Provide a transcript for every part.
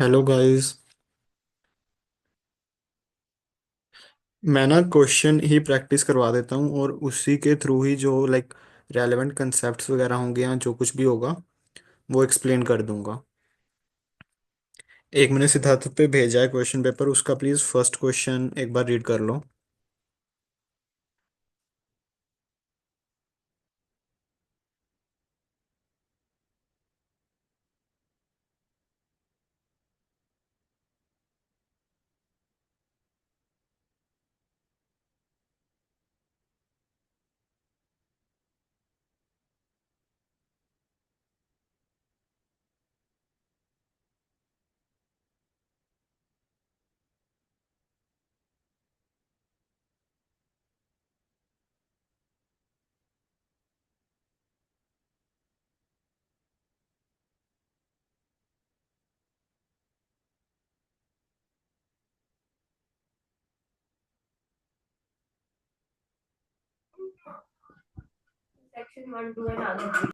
Hello guys. मैं ना question ही practice करवा देता हूँ और उसी के थ्रू ही जो रेलेवेंट कंसेप्ट्स वगैरह होंगे या जो कुछ भी होगा वो एक्सप्लेन कर दूंगा। एक मैंने सिद्धार्थ पे भेजा है क्वेश्चन पेपर, उसका प्लीज़ फर्स्ट क्वेश्चन एक बार रीड कर लो। सेक्शन वन टू एंड आगे।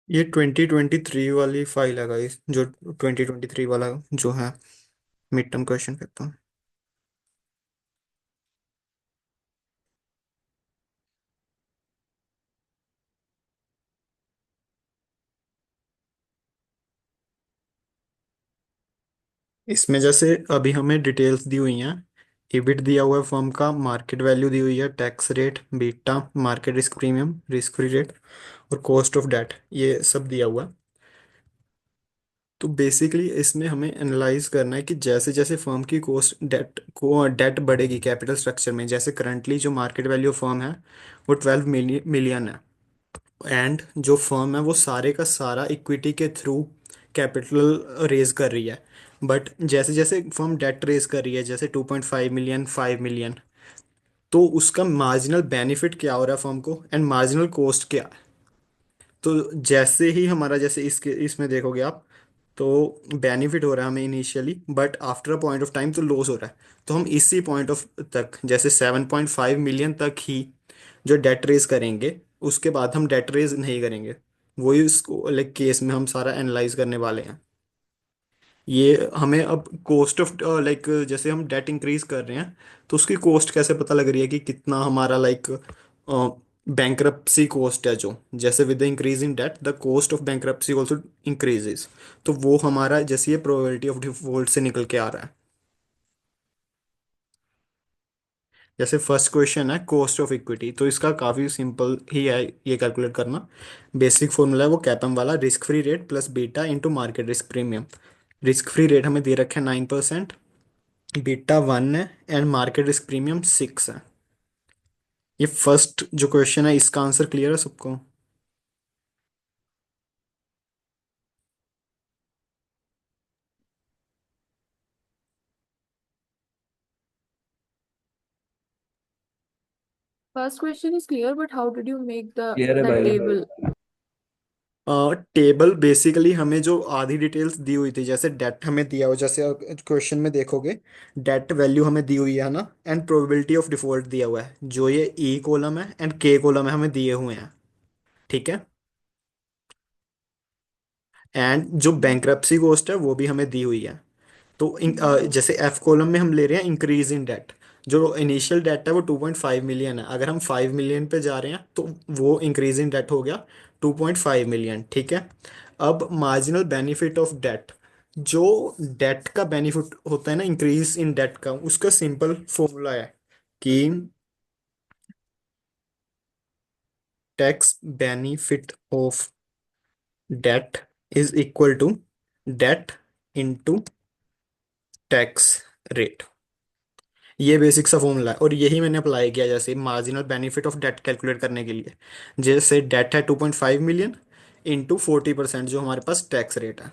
ये 2023 वाली फाइल है गाइस, जो 2023 वाला जो है मिड टर्म क्वेश्चन पेपर। इसमें जैसे अभी हमें डिटेल्स दी हुई हैं। इबिट दिया हुआ है फर्म का, मार्केट वैल्यू दी हुई है, tax rate, beta, market risk premium, risk free rate और कॉस्ट ऑफ डेट, ये सब दिया हुआ है। तो बेसिकली इसमें हमें एनालाइज करना है कि जैसे जैसे फर्म की कॉस्ट डेट बढ़ेगी कैपिटल स्ट्रक्चर में, जैसे करंटली जो मार्केट वैल्यू ऑफ फर्म है वो 12 मिलियन है। एंड जो फर्म है वो सारे का सारा इक्विटी के थ्रू कैपिटल रेज कर रही है। बट जैसे जैसे फर्म डेट रेज कर रही है, जैसे 2.5 मिलियन, 5 मिलियन, तो उसका मार्जिनल बेनिफिट क्या हो रहा है फर्म को एंड मार्जिनल कॉस्ट क्या है। तो जैसे ही हमारा, जैसे इसके इसमें देखोगे आप, तो बेनिफिट हो रहा है हमें initially, but after a point of time तो लॉस हो रहा है। तो हम इसी पॉइंट ऑफ तक, जैसे 7.5 मिलियन तक ही जो डेट रेज करेंगे, उसके बाद हम डेट रेज नहीं करेंगे। वही उसको केस में हम सारा एनालाइज करने वाले हैं। ये हमें अब कॉस्ट ऑफ जैसे हम डेट इंक्रीज कर रहे हैं, तो उसकी कॉस्ट कैसे पता लग रही है कि कितना हमारा बैंक्रप्सी कॉस्ट है, जो जैसे with the increase in debt the cost of bankruptcy also increases. तो वो हमारा जैसे ये प्रोबेबिलिटी ऑफ डिफॉल्ट से निकल के आ रहा है। जैसे फर्स्ट क्वेश्चन है कॉस्ट ऑफ इक्विटी, तो इसका काफ़ी सिंपल ही है ये कैलकुलेट करना। बेसिक फॉर्मूला है वो कैपम वाला, risk free rate plus beta into market risk premium. Risk free rate हमें दे रखे हैं 9%, बीटा 1 है एंड मार्केट रिस्क प्रीमियम 6 है। ये फर्स्ट जो क्वेश्चन है इसका आंसर क्लियर है सबको? First question is clear, but how did you make the clear है that भाई? table? टेबल बेसिकली हमें जो आधी डिटेल्स दी हुई थी, जैसे डेट हमें दिया हो, जैसे क्वेश्चन में देखोगे डेट वैल्यू हमें दी हुई है ना, एंड प्रोबेबिलिटी ऑफ डिफॉल्ट दिया हुआ है, जो ये ई कॉलम है एंड के कॉलम है हमें दिए हुए हैं। ठीक है। एंड जो बैंक्रप्सी कॉस्ट है वो भी हमें दी हुई है। तो जैसे एफ कॉलम में हम ले रहे हैं इंक्रीज इन डेट। जो इनिशियल डेट है वो 2.5 मिलियन है, अगर हम 5 मिलियन पे जा रहे हैं तो वो इंक्रीज इन डेट हो गया 2.5 मिलियन। ठीक है। अब मार्जिनल बेनिफिट ऑफ डेट, जो डेट का बेनिफिट होता है ना इंक्रीज इन डेट का, उसका सिंपल फॉर्मूला है कि tax benefit of debt is equal to debt into tax rate. ये बेसिक सा फॉर्मूला है और यही मैंने अप्लाई किया जैसे marginal benefit of debt calculate करने के लिए। जैसे डेट है 2.5 मिलियन इंटू 40% जो हमारे पास टैक्स रेट है,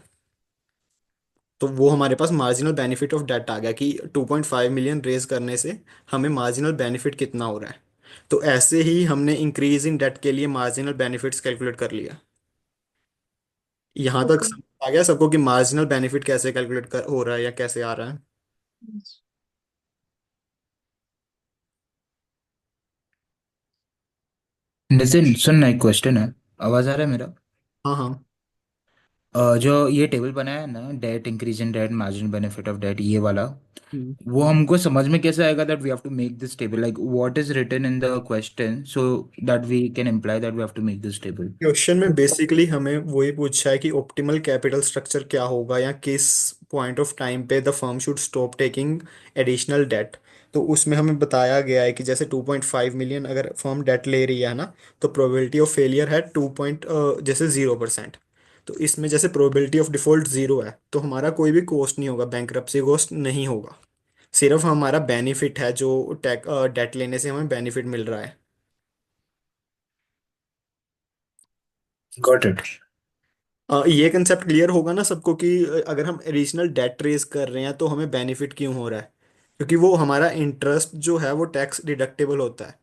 तो वो हमारे पास मार्जिनल बेनिफिट ऑफ डेट आ गया कि 2.5 मिलियन रेज करने से हमें मार्जिनल बेनिफिट कितना हो रहा है। तो ऐसे ही हमने इंक्रीज इन डेट के लिए मार्जिनल बेनिफिट्स कैलकुलेट कर लिया। यहाँ तक Okay. समझ आ गया सबको कि मार्जिनल बेनिफिट कैसे कैलकुलेट कर हो रहा है या कैसे आ रहा है? Yes. नितिन सुन ना, एक क्वेश्चन है। आवाज आ रहा है मेरा? हाँ हाँ। जो ये टेबल बनाया है ना, debt increase in debt margin benefit of debt, ये वाला, हम्म। वो हमको समझ में कैसे आएगा that we have to make this table? Like what is written in the question so that we can imply that we have to make this table? Question में बेसिकली हमें वही पूछा है कि ऑप्टिमल कैपिटल स्ट्रक्चर क्या होगा या किस पॉइंट ऑफ टाइम पे the firm should stop taking additional date. तो उसमें हमें बताया गया है कि जैसे 2.5 मिलियन अगर फर्म डेट ले रही है ना, तो प्रोबेबिलिटी ऑफ फेलियर है 2 पॉइंट जैसे 0%। तो इसमें जैसे प्रोबेबिलिटी ऑफ डिफॉल्ट 0 है तो हमारा कोई भी कॉस्ट नहीं होगा, बैंक्रप्सी कॉस्ट नहीं होगा, सिर्फ हमारा बेनिफिट है जो डेट लेने से हमें बेनिफिट मिल रहा है। Got it. ये कंसेप्ट क्लियर होगा ना सबको कि अगर हम एडिशनल डेट रेज कर रहे हैं तो हमें बेनिफिट क्यों हो रहा है? क्योंकि वो हमारा इंटरेस्ट जो है वो टैक्स डिडक्टेबल होता है।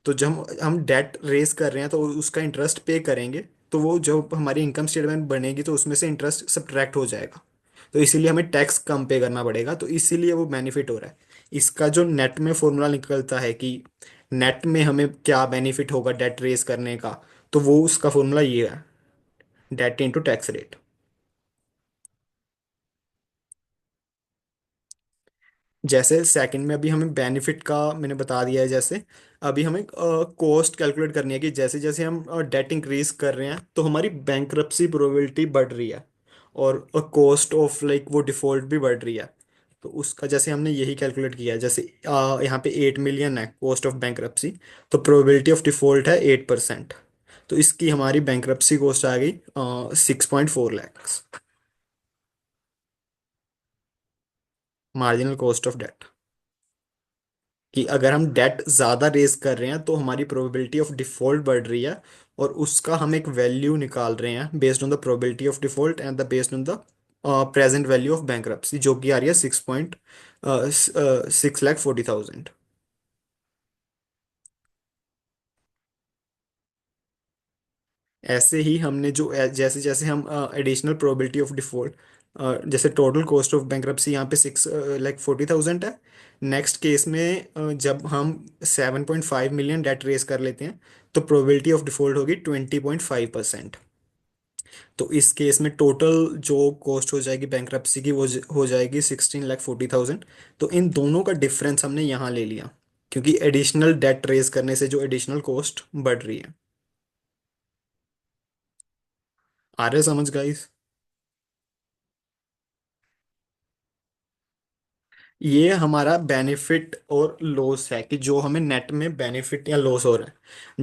तो जब हम डेट रेज कर रहे हैं तो उसका इंटरेस्ट पे करेंगे, तो वो जब हमारी इनकम स्टेटमेंट बनेगी तो उसमें से इंटरेस्ट सब्ट्रैक्ट हो जाएगा। तो इसीलिए हमें टैक्स कम पे करना पड़ेगा, तो इसीलिए वो बेनिफिट हो रहा है। इसका जो नेट में फॉर्मूला निकलता है कि नेट में हमें क्या बेनिफिट होगा डेट रेज करने का, तो वो उसका फॉर्मूला ये है, डेट इंटू टैक्स रेट। जैसे सेकंड में अभी हमें बेनिफिट का मैंने बता दिया है, जैसे अभी हमें कॉस्ट कैलकुलेट करनी है कि जैसे जैसे हम डेट इंक्रीज कर रहे हैं तो हमारी बैंक्रप्सी प्रोबेबिलिटी बढ़ रही है और कॉस्ट ऑफ लाइक वो डिफॉल्ट भी बढ़ रही है। तो उसका जैसे हमने यही कैलकुलेट किया है, जैसे यहाँ पे 8 मिलियन है कॉस्ट ऑफ बैंक्रप्सी, तो प्रोबेबिलिटी ऑफ डिफॉल्ट है 8%। तो इसकी हमारी बैंक्रप्सी कॉस्ट आ गई 6.4 lakhs, marginal cost of debt. कि अगर हम डेट ज़्यादा रेज कर रहे हैं तो हमारी प्रोबेबिलिटी ऑफ डिफॉल्ट बढ़ रही है, और उसका हम एक वैल्यू निकाल रहे हैं based on the probability of default and the based on the present value of bankruptcy, जो कि आ रही है 6.6 लाख 40,000। ऐसे ही हमने जो जैसे जैसे हम एडिशनल प्रोबेबिलिटी ऑफ डिफॉल्ट, जैसे टोटल कॉस्ट ऑफ बैंक्रप्सी यहाँ पे 6 लाख 40,000 है। नेक्स्ट केस में जब हम 7.5 मिलियन डेट रेज कर लेते हैं तो प्रोबेबिलिटी ऑफ डिफॉल्ट होगी 20.5%। तो इस केस में टोटल जो कॉस्ट हो जाएगी बैंक्रप्सी की वो हो जाएगी 16 लाख 40,000। तो इन दोनों का डिफरेंस हमने यहाँ ले लिया, क्योंकि एडिशनल डेट रेज करने से जो एडिशनल कॉस्ट बढ़ रही है। आ रहे समझ गाइस? ये हमारा बेनिफिट और लॉस है कि जो हमें नेट में बेनिफिट या लॉस हो रहा है।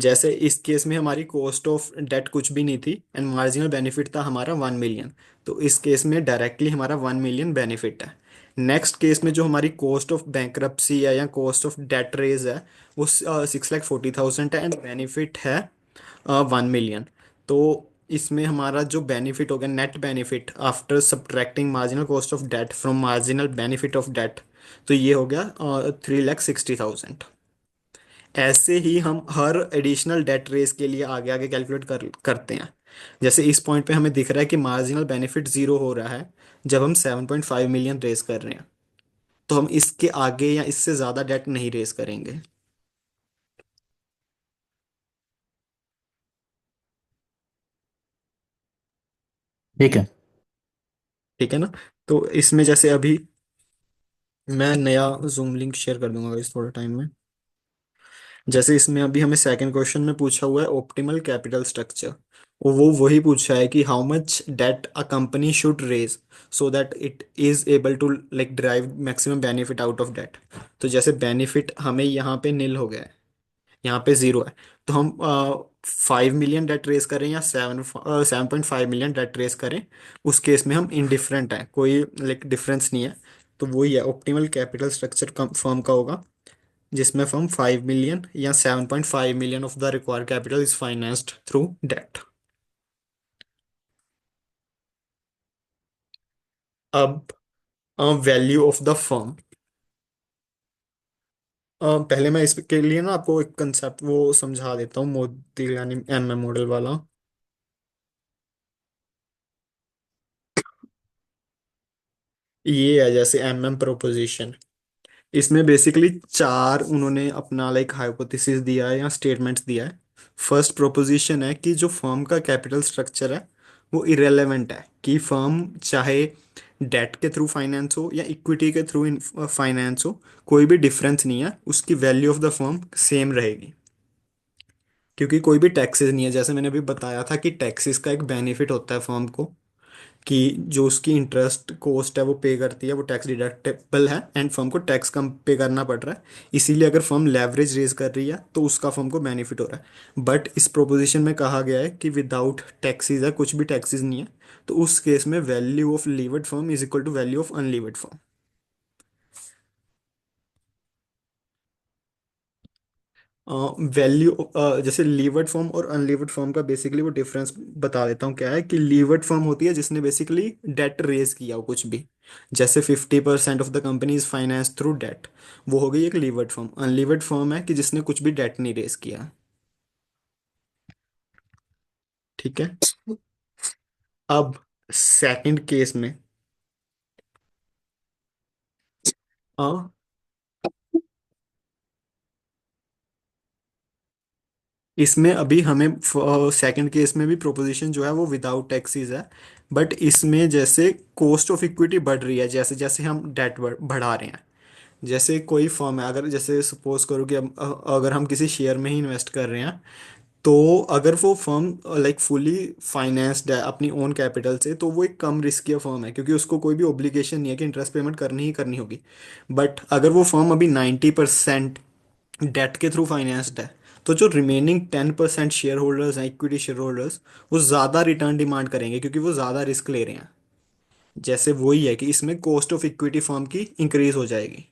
जैसे इस केस में हमारी कॉस्ट ऑफ डेट कुछ भी नहीं थी एंड मार्जिनल बेनिफिट था हमारा 1 मिलियन। तो इस केस में डायरेक्टली हमारा 1 मिलियन बेनिफिट है। नेक्स्ट केस में जो हमारी कॉस्ट ऑफ बैंक्रप्सी है या कॉस्ट ऑफ डेट रेज है वो 6 लाख 40,000 है एंड बेनिफिट है 1 मिलियन। तो इसमें हमारा जो बेनिफिट हो गया net benefit after subtracting marginal cost of debt from marginal benefit of debt, तो ये हो गया 3,60,000। ऐसे ही हम हर एडिशनल डेट रेस के लिए आगे आगे कैलकुलेट करते हैं। जैसे इस पॉइंट पे हमें दिख रहा है कि मार्जिनल बेनिफिट जीरो हो रहा है जब हम 7.5 मिलियन रेस कर रहे हैं, तो हम इसके आगे या इससे ज्यादा डेट नहीं रेस करेंगे। ठीक है। ठीक है ना? तो इसमें जैसे अभी मैं नया जूम लिंक शेयर कर दूंगा इस थोड़े टाइम में। जैसे इसमें अभी हमें सेकंड क्वेश्चन में पूछा हुआ है ऑप्टिमल कैपिटल स्ट्रक्चर। वो वही पूछा है कि how much debt a company should raise so that it is able to like drive maximum benefit out of debt. तो जैसे बेनिफिट हमें यहाँ पे नील हो गया है, यहाँ पे जीरो है। तो हम 5 मिलियन डेट रेस करें या 7.5 मिलियन डेट रेस करें, उस केस में हम इनडिफरेंट है, कोई लाइक डिफरेंस नहीं है। तो वही है ऑप्टिमल कैपिटल स्ट्रक्चर फर्म का होगा, जिसमें फर्म 5 मिलियन या 7.5 million of the required capital is financed through debt. अब वैल्यू ऑफ द फर्म, पहले मैं इसके लिए ना आपको एक कंसेप्ट वो समझा देता हूँ, मोदी यानी एम मॉडल वाला। ये है जैसे प्रोपोजिशन। इसमें बेसिकली चार उन्होंने अपना लाइक हाइपोथेसिस दिया है या स्टेटमेंट्स दिया है। फर्स्ट प्रोपोजिशन है कि जो फर्म का कैपिटल स्ट्रक्चर है वो इरेलेवेंट है, कि फर्म चाहे डेट के थ्रू फाइनेंस हो या इक्विटी के थ्रू फाइनेंस हो, कोई भी डिफरेंस नहीं है, उसकी value of the firm same रहेगी। क्योंकि कोई भी टैक्सेस नहीं है, जैसे मैंने अभी बताया था कि टैक्सेस का एक बेनिफिट होता है फर्म को, कि जो उसकी इंटरेस्ट कॉस्ट है वो पे करती है, वो टैक्स डिडक्टेबल है एंड फर्म को टैक्स कम पे करना पड़ रहा है। इसीलिए अगर फर्म लेवरेज रेज कर रही है तो उसका फर्म को बेनिफिट हो रहा है। बट इस प्रोपोजिशन में कहा गया है कि विदाउट टैक्सेस है, कुछ भी टैक्सेस नहीं है, तो उस केस में value of levered firm is equal to value of unlevered firm. Value जैसे लीवर्ड फॉर्म और अनलीवर्ड फॉर्म का बेसिकली वो डिफरेंस बता देता हूँ क्या है। कि लीवर्ड फॉर्म होती है जिसने बेसिकली डेट रेज किया हो कुछ भी, जैसे 50% of the company is finance through debt, वो हो गई एक लीवर्ड फॉर्म। अनलीवर्ड फॉर्म है कि जिसने कुछ भी डेट नहीं रेज किया। ठीक है। अब सेकंड केस में अ, इसमें अभी हमें सेकंड केस में भी प्रोपोजिशन जो है वो विदाउट टैक्सेस है। बट इसमें जैसे कॉस्ट ऑफ इक्विटी बढ़ रही है जैसे जैसे हम डेट बढ़ा रहे हैं। जैसे कोई फर्म है, अगर जैसे सपोज करो कि अगर हम किसी शेयर में ही इन्वेस्ट कर रहे हैं, तो अगर वो फर्म लाइक फुली फाइनेंस्ड है अपनी ओन कैपिटल से, तो वो एक कम रिस्की फर्म है, क्योंकि उसको कोई भी ऑब्लिगेशन नहीं है कि इंटरेस्ट पेमेंट करनी ही करनी होगी। बट अगर वो फर्म अभी 90% डेट के थ्रू फाइनेंस्ड है, तो जो रिमेनिंग 10% शेयर होल्डर्स हैं, इक्विटी शेयर होल्डर्स, वो ज़्यादा रिटर्न डिमांड करेंगे क्योंकि वो ज़्यादा रिस्क ले रहे हैं। जैसे वही है कि इसमें कॉस्ट ऑफ इक्विटी फर्म की इंक्रीज हो जाएगी,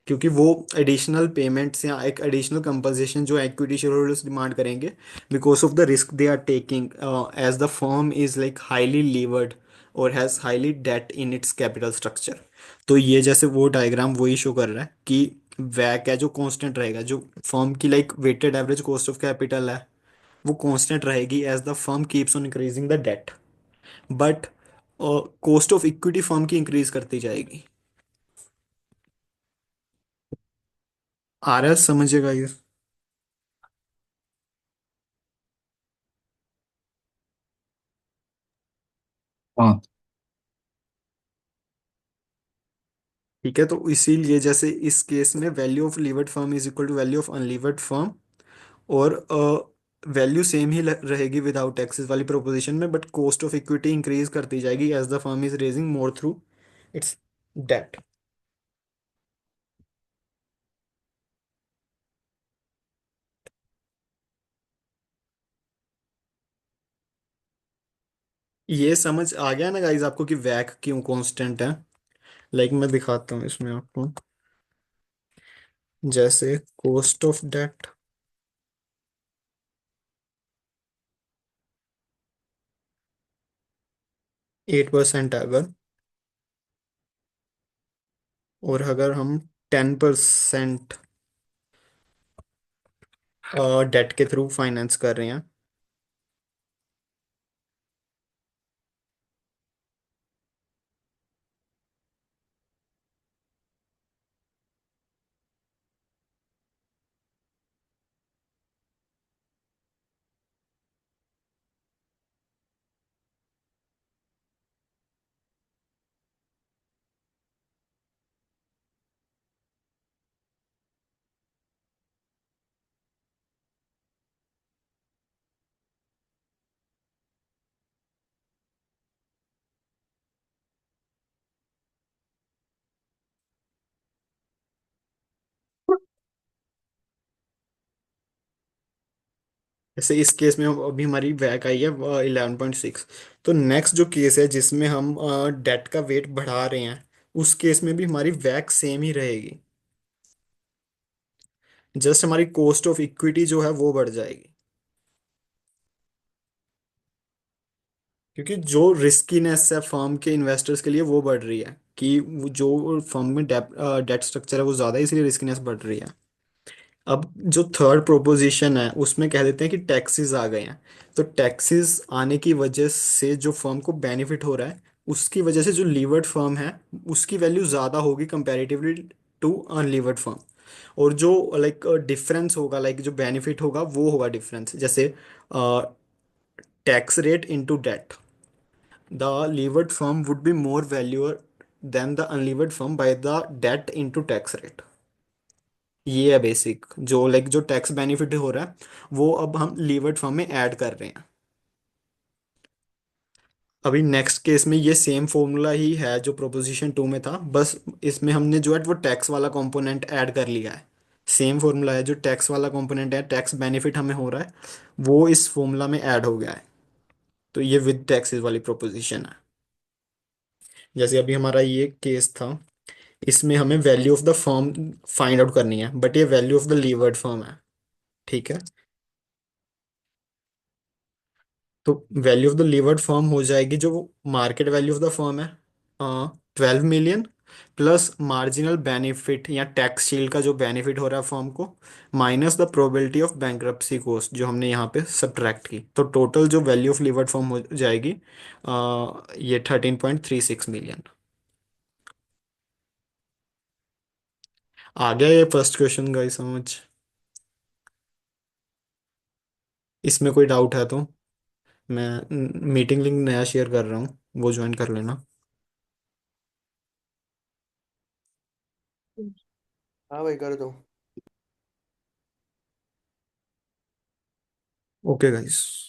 क्योंकि वो एडिशनल पेमेंट्स या एक एडिशनल कंपनसेशन जो इक्विटी शेयर होल्डर्स डिमांड करेंगे, because of the risk they are taking, as the firm is like highly levered और has highly debt in its capital structure. तो ये जैसे वो डायग्राम वही शो कर रहा है कि वैक है जो कांस्टेंट रहेगा, जो फर्म की like weighted average cost of capital है वो कांस्टेंट रहेगी as the firm keeps on increasing the debt. But cost of equity firm की इंक्रीज करती जाएगी। आ रहा है समझेगा ये? हाँ। ठीक है, तो इसीलिए जैसे इस केस में value of levered firm is equal to value of unlevered firm, और वैल्यू सेम ही रहेगी विदाउट टैक्सेस वाली प्रोपोजिशन में, but cost of equity increase करती जाएगी as the firm is raising more through its debt. ये समझ आ गया ना गाइज आपको कि वैक क्यों कांस्टेंट है? लाइक मैं दिखाता हूँ इसमें आपको। जैसे कॉस्ट ऑफ डेट 8% है अगर, और अगर हम 10% डेट के थ्रू फाइनेंस कर रहे हैं। जैसे इस केस में अभी हमारी वैक आई है 11.6। तो नेक्स्ट जो केस है जिसमें हम डेट का वेट बढ़ा रहे हैं, उस केस में भी हमारी वैक सेम ही रहेगी। जस्ट हमारी कॉस्ट ऑफ इक्विटी जो है वो बढ़ जाएगी, क्योंकि जो रिस्कीनेस है फर्म के इन्वेस्टर्स के लिए वो बढ़ रही है, कि जो फर्म में डेट स्ट्रक्चर है वो ज़्यादा है, इसलिए रिस्कीनेस बढ़ रही है। अब जो थर्ड प्रोपोजिशन है उसमें कह देते हैं कि टैक्सेस आ गए हैं। तो टैक्सेस आने की वजह से जो फर्म को बेनिफिट हो रहा है, उसकी वजह से जो लीवर्ड फर्म है उसकी वैल्यू ज़्यादा होगी कंपैरेटिवली टू अनलीवर्ड फर्म। और जो लाइक डिफरेंस होगा, लाइक जो बेनिफिट होगा वो होगा डिफरेंस। जैसे tax rate into debt, the levered firm would be more valuer than the unlevered firm by the debt into tax rate. ये है बेसिक, जो लाइक जो टैक्स बेनिफिट हो रहा है वो अब हम लीवर्ड फॉर्म में ऐड कर रहे हैं। अभी नेक्स्ट केस में ये सेम फॉर्मूला ही है जो प्रोपोजिशन 2 में था, बस इसमें हमने जो है वो टैक्स वाला कंपोनेंट ऐड कर लिया है। सेम फॉर्मूला है, जो टैक्स वाला कंपोनेंट है, टैक्स बेनिफिट हमें हो रहा है, वो इस फॉर्मूला में ऐड हो गया है। तो ये विद टैक्सेस वाली प्रोपोजिशन है। जैसे अभी हमारा ये केस था, इसमें हमें value of the firm find out करनी है, बट ये value of the levered firm है। ठीक है। तो value of the levered firm हो जाएगी, जो market value of the firm है 12 मिलियन, प्लस मार्जिनल बेनिफिट या टैक्स शील्ड का जो बेनिफिट हो रहा है फर्म को, minus the probability of bankruptcy cost जो हमने यहाँ पे सब्ट्रैक्ट की। तो टोटल जो वैल्यू ऑफ लीवर्ड फर्म हो जाएगी ये 13.36 मिलियन। आ गया ये फर्स्ट क्वेश्चन का समझ? इसमें कोई डाउट है तो मैं मीटिंग लिंक नया शेयर कर रहा हूँ, वो ज्वाइन कर लेना। हाँ भाई कर दो। Okay guys.